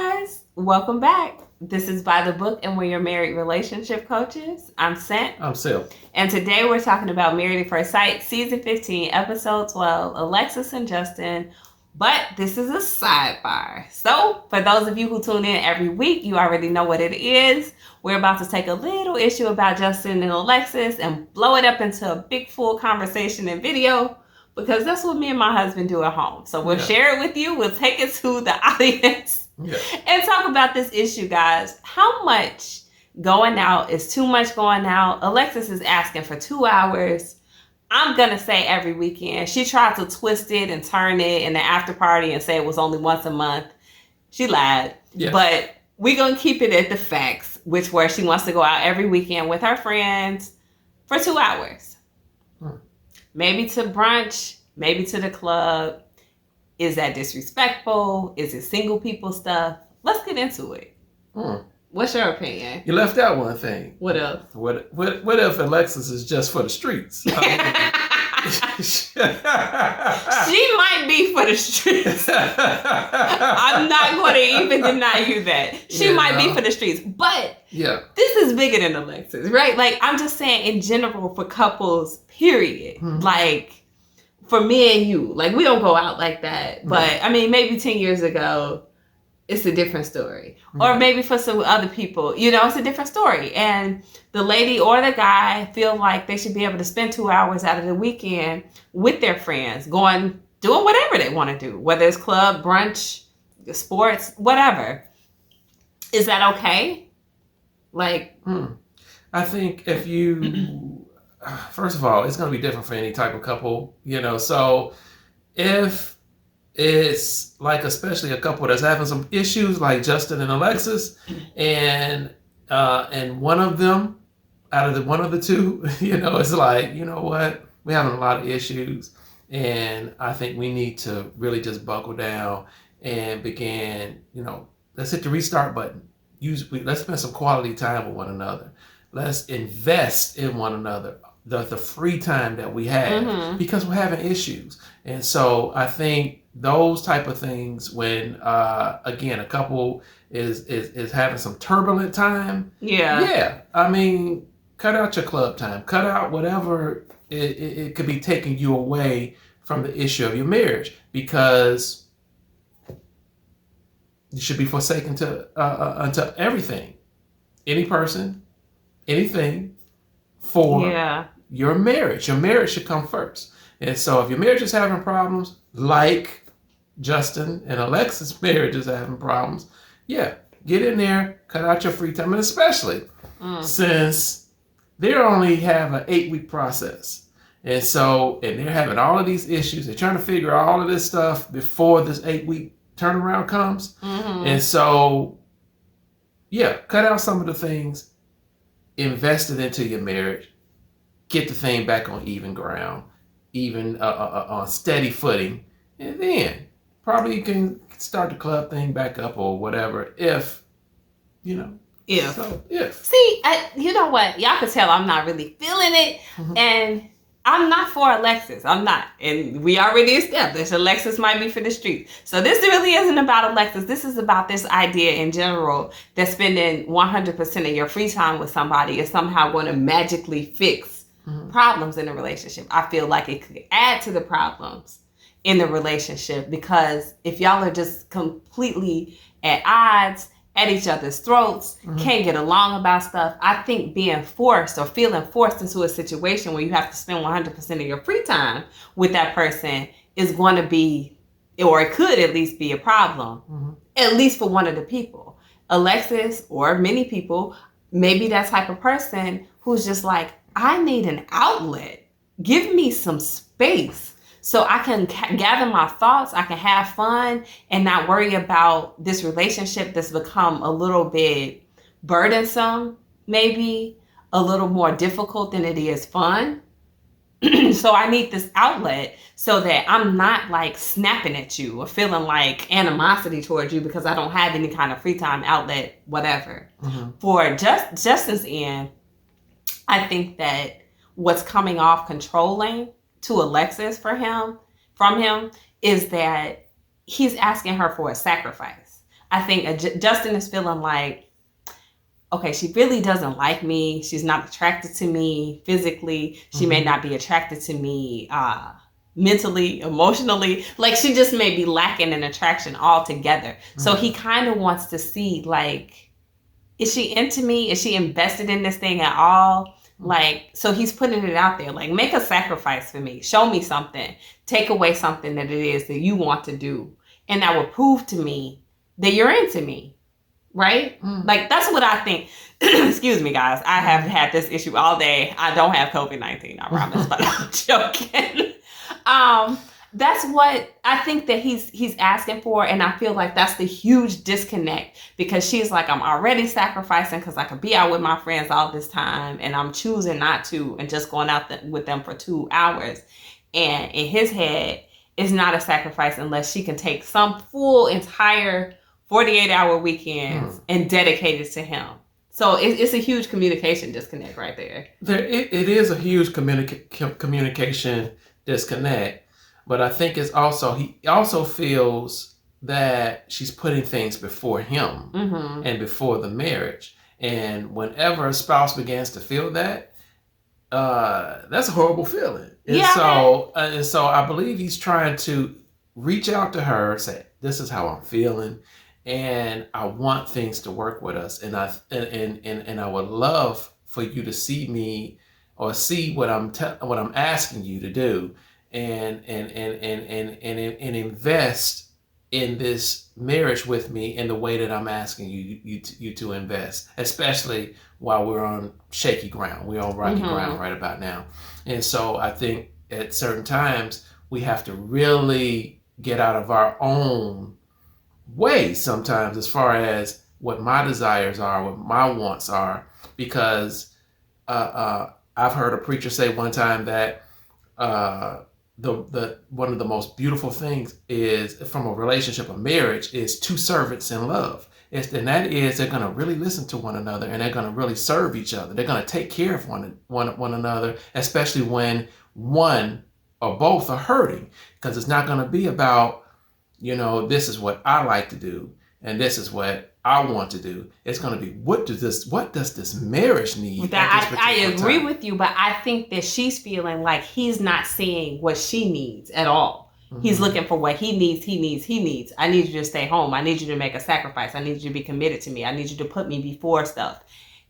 guys, welcome back. This is By the Book and we're your married relationship coaches. I'm Sent. I'm Sil. And today we're talking about Married at First Sight, Season 15, Episode 12, Alexis and Justin. But this is a sidebar. So for those of you who tune in every week, you already know what it is. We're about to take a little issue about Justin and Alexis and blow it up into a big full conversation and video, because that's what me and my husband do at home. So we'll share it with you. We'll take it to the audience and talk about this issue, guys. How much going out is too much going out? Alexis is asking for 2 hours. I'm going to say every weekend. She tried to twist it and turn it in the after party and say it was only once a month. She lied. Yes. But we're going to keep it at the facts, which were she wants to go out every weekend with her friends for 2 hours. Maybe to brunch, maybe to the club. Is that disrespectful? Is it single people stuff? Let's get into it. What's your opinion? You left out one thing. What else? What if Alexis is just for the streets? She might be for the streets. I'm not going to even deny you that. She might be for the streets. But this is bigger than Alexis, right? Like, I'm just saying in general for couples, period. Mm-hmm. Like, for me and you, like, we don't go out like that. But, I mean, maybe 10 years ago, it's a different story. Mm-hmm. Or maybe for some other people, it's a different story. And the lady or the guy feel like they should be able to spend 2 hours out of the weekend with their friends, doing whatever they want to do, whether it's club, brunch, sports, whatever. Is that okay? Like, I think if you, first of all, it's going to be different for any type of couple, so if it's like, especially a couple that's having some issues like Justin and Alexis, and one of them, out of one of the two, it's like, you know what, we're having a lot of issues, and I think we need to really just buckle down and begin, let's hit the restart button. Let's spend some quality time with one another. Let's invest in one another. The free time that we have, because we're having issues. And so I think those type of things, when again, a couple is having some turbulent time. I mean, cut out your club time, cut out whatever it could be taking you away from the issue of your marriage, because you should be forsaken unto everything, any person, anything, for your marriage. Your marriage should come first. And so if your marriage is having problems, like Justin and Alexis' marriage is having problems, get in there, cut out your free time, and especially since they only have an 8-week process. And they're having all of these issues. They're trying to figure out all of this stuff before this 8-week turnaround comes. And so, cut out some of the things, invest it into your marriage, get the thing back on even ground, on steady footing, and then probably you can start the club thing back up or whatever. If. See, you know what? Y'all can tell I'm not really feeling it, and I'm not for Alexis. I'm not. And we already established Alexis might be for the street. So this really isn't about Alexis. This is about this idea in general that spending 100% of your free time with somebody is somehow going to magically fix problems in a relationship. I feel like it could add to the problems in the relationship, because if y'all are just completely at odds, at each other's throats, can't get along about stuff, I think being forced or feeling forced into a situation where you have to spend 100% of your free time with that person is going to be, or it could at least be, a problem, at least for one of the people. Alexis, or many people, may be that type of person who's just like, I need an outlet. Give me some space so I can gather my thoughts, I can have fun, and not worry about this relationship that's become a little bit burdensome, maybe a little more difficult than it is fun. So I need this outlet so that I'm not like snapping at you or feeling like animosity towards you because I don't have any kind of free time outlet, whatever. For Justin's end, I think that what's coming off controlling to Alexis from him is that he's asking her for a sacrifice. I think Justin is feeling like, okay, she really doesn't like me. She's not attracted to me physically. She may not be attracted to me mentally, emotionally. Like, she just may be lacking in attraction altogether. So he kind of wants to see, like, is she into me? Is she invested in this thing at all? Like, so he's putting it out there, like, make a sacrifice for me. Show me something. Take away something that it is that you want to do. And that will prove to me that you're into me. Right? Like, that's what I think. Excuse me, guys. I have had this issue all day. I don't have COVID-19, I promise, but I'm joking. That's what I think that he's asking for. And I feel like that's the huge disconnect, because she's like, I'm already sacrificing because I could be out with my friends all this time, and I'm choosing not to and just going out with them for 2 hours. And in his head, it's not a sacrifice unless she can take some full entire 48-hour weekends and dedicate it to him. So it's a huge communication disconnect right there. It is a huge communication disconnect, but I think it's also, he also feels that she's putting things before him and before the marriage. And whenever a spouse begins to feel that, that's a horrible feeling. And so I believe he's trying to reach out to her, say, this is how I'm feeling, and I want things to work with us, and I would love for you to see me, or see what I'm asking you to do, and invest in this marriage with me in the way that I'm asking you to invest, especially while we're on shaky ground. We're on rocky ground right about now. And so I think at certain times we have to really get out of our own way sometimes, as far as what my desires are, what my wants are, because I've heard a preacher say one time that the one of the most beautiful things is, from a relationship, a marriage, is two servants in love. And that is, they're going to really listen to one another, and they're going to really serve each other. They're going to take care of one another, especially when one or both are hurting, because it's not going to be about, this is what I like to do, and this is what I want to do. It's going to be, what does this marriage need? I agree with you, but I think that she's feeling like he's not seeing what she needs at all. He's looking for what he needs. I need you to stay home. I need you to make a sacrifice. I need you to be committed to me. I need you to put me before stuff.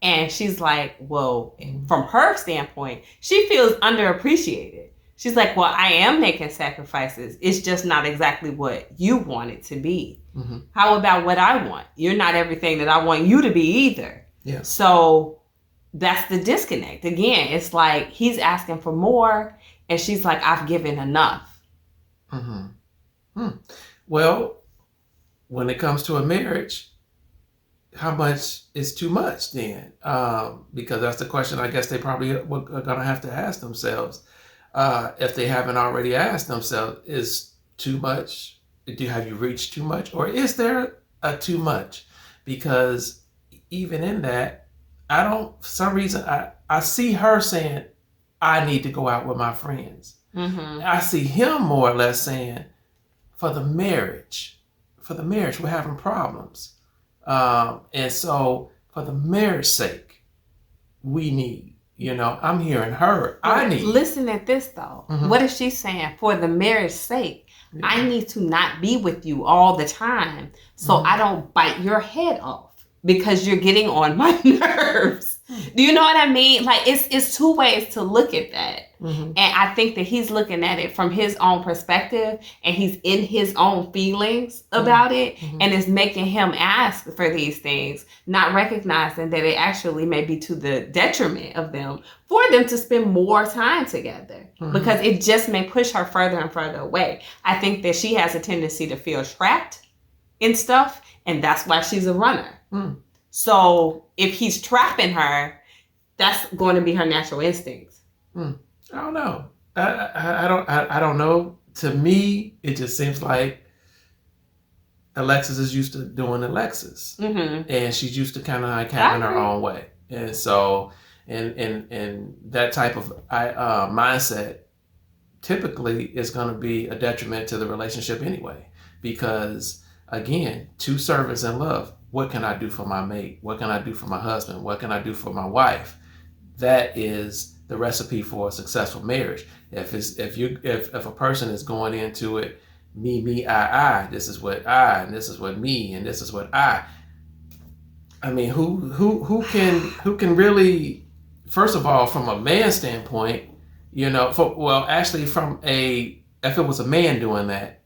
And she's like, well, from her standpoint, she feels underappreciated. She's like, well, I am making sacrifices. It's just not exactly what you want it to be. How about what I want? You're not everything that I want you to be either. Yeah. So that's the disconnect. Again, it's like he's asking for more, and she's like, I've given enough. Well, when it comes to a marriage, how much is too much then? Because that's the question I guess they probably are going to have to ask themselves. If they haven't already asked themselves, is too much? Have you reached too much? Or is there a too much? Because even in that, for some reason, I see her saying, I need to go out with my friends. I see him more or less saying, for the marriage, we're having problems. And so for the marriage sake, we need, I'm hearing her. I need. Listen at this though. What is she saying? For the marriage sake, I need to not be with you all the time, so I don't bite your head off, because you're getting on my nerves. Do you know what I mean? Like, it's two ways to look at that. And I think that he's looking at it from his own perspective, and he's in his own feelings about it, and it's making him ask for these things, not recognizing that it actually may be to the detriment of them, for them to spend more time together, because it just may push her further and further away. I think that she has a tendency to feel trapped in stuff, and that's why she's a runner. So if he's trapping her, that's going to be her natural instincts. I don't know. I don't know. To me, it just seems like Alexis is used to doing Alexis, and she's used to kind of like having her own way. And so, and that type of mindset typically is going to be a detriment to the relationship anyway, because again, two servants in love. What can I do for my mate? What can I do for my husband? What can I do for my wife? That is the recipe for a successful marriage. If a person is going into it, me, I, this is what I, and this is what me, and this is what I. I mean, who can really, first of all, from a man's standpoint, if it was a man doing that,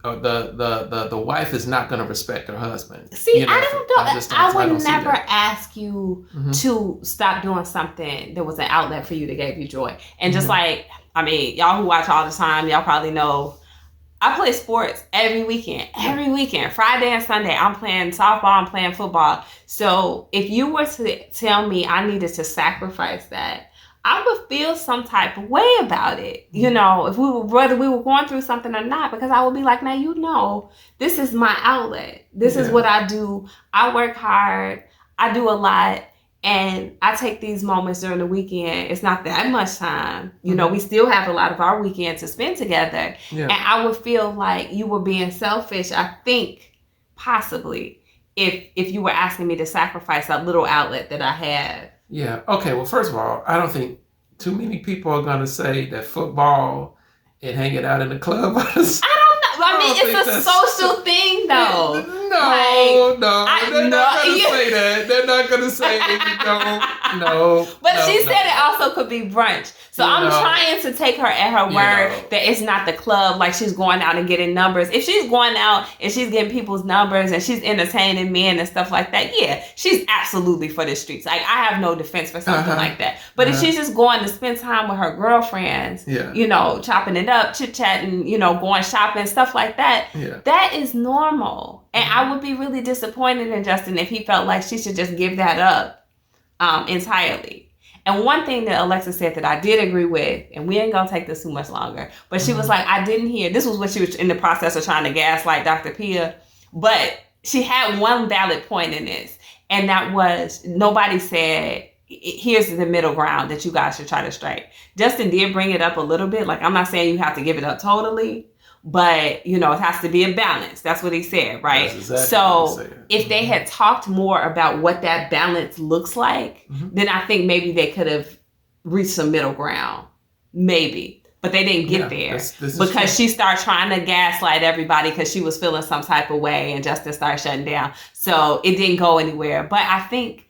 the wife is not going to respect her husband. See, I would never ask you to stop doing something that was an outlet for you that gave you joy. And just like, I mean, y'all who watch all the time, y'all probably know I play sports every weekend. Friday and Sunday, I'm playing softball, I'm playing football. So if you were to tell me I needed to sacrifice that, I would feel some type of way about it, whether we were going through something or not, because I would be like, now, this is my outlet. This is what I do. I work hard. I do a lot. And I take these moments during the weekend. It's not that much time. We still have a lot of our weekend to spend together. Yeah. And I would feel like you were being selfish, I think, possibly, if you were asking me to sacrifice a little outlet that I have. Yeah. Okay. Well, first of all, I don't think too many people are going to say that football and hanging out in the club. I don't know. I mean, it's a social thing, though. They're not going to say that. They're not going to say no. But she said it also could be brunch. So I'm trying to take her at her word that it's not the club, like she's going out and getting numbers. If she's going out and she's getting people's numbers and she's entertaining men and stuff like that, yeah, she's absolutely for the streets. Like, I have no defense for something like that. But if she's just going to spend time with her girlfriends, chopping it up, chit-chatting, going shopping, stuff like that, that is normal. And I would be really disappointed in Justin if he felt like she should just give that up entirely. And one thing that Alexis said that I did agree with, and we ain't gonna take this too much longer, but she was like, I didn't hear, this was what she was in the process of trying to gaslight Dr. Pia, but she had one valid point in this, and that was, nobody said, here's the middle ground that you guys should try to strike. Justin did bring it up a little bit, like, I'm not saying you have to give it up totally, but, it has to be a balance. That's what he said, right? That's exactly what he said. If they had talked more about what that balance looks like, then I think maybe they could have reached some middle ground. Maybe. But they didn't get there. This because she started trying to gaslight everybody because she was feeling some type of way and Justin started shutting down. So it didn't go anywhere. But I think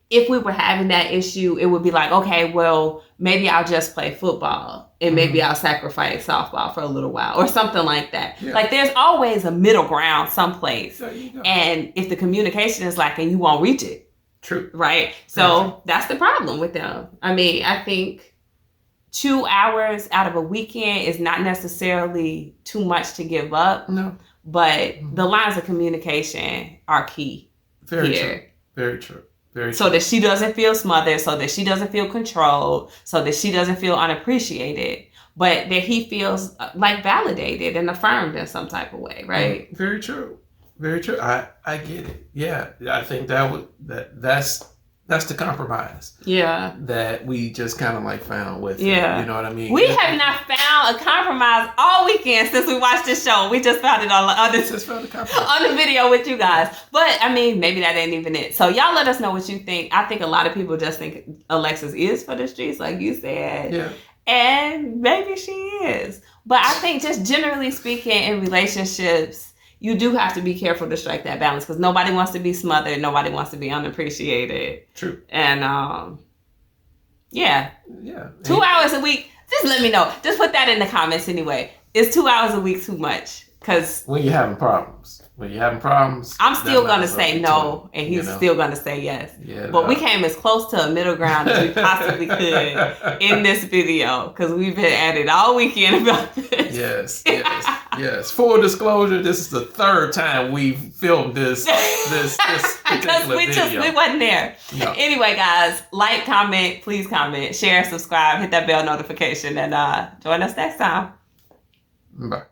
if we were having that issue, it would be like, okay, well, maybe I'll just play football and maybe I'll sacrifice softball for a little while or something like that. Yeah. Like, there's always a middle ground someplace. And if the communication is lacking, you won't reach it. True. Right? So that's the problem with them. I mean, I think 2 hours out of a weekend is not necessarily too much to give up. No. But the lines of communication are key. Very true. Very true. So that she doesn't feel smothered, so that she doesn't feel controlled, so that she doesn't feel unappreciated, but that he feels like validated and affirmed in some type of way, right? Very true. Very true. I get it. Yeah. I think that's the compromise. Yeah. That we just kind of like found with it. You know what I mean? We have not found a compromise all weekend since we watched this show. We just found it on the video with you guys. But I mean, maybe that ain't even it. So y'all let us know what you think. I think a lot of people just think Alexis is for the streets, like you said. Yeah. And maybe she is. But I think just generally speaking in relationships, you do have to be careful to strike that balance because nobody wants to be smothered. Nobody wants to be unappreciated. True. And, yeah. 2 hours a week. Just let me know. Just put that in the comments anyway. Is 2 hours a week too much? Because when you're having problems. I'm still going to say no, and he's still going to say yes. Yeah, but we came as close to a middle ground as we possibly could in this video because we've been at it all weekend about this. Yes. Full disclosure, this is the third time we've filmed this particular video. We wasn't there. No. Anyway, guys, like, comment, please comment, share, subscribe, hit that bell notification, and join us next time. Bye.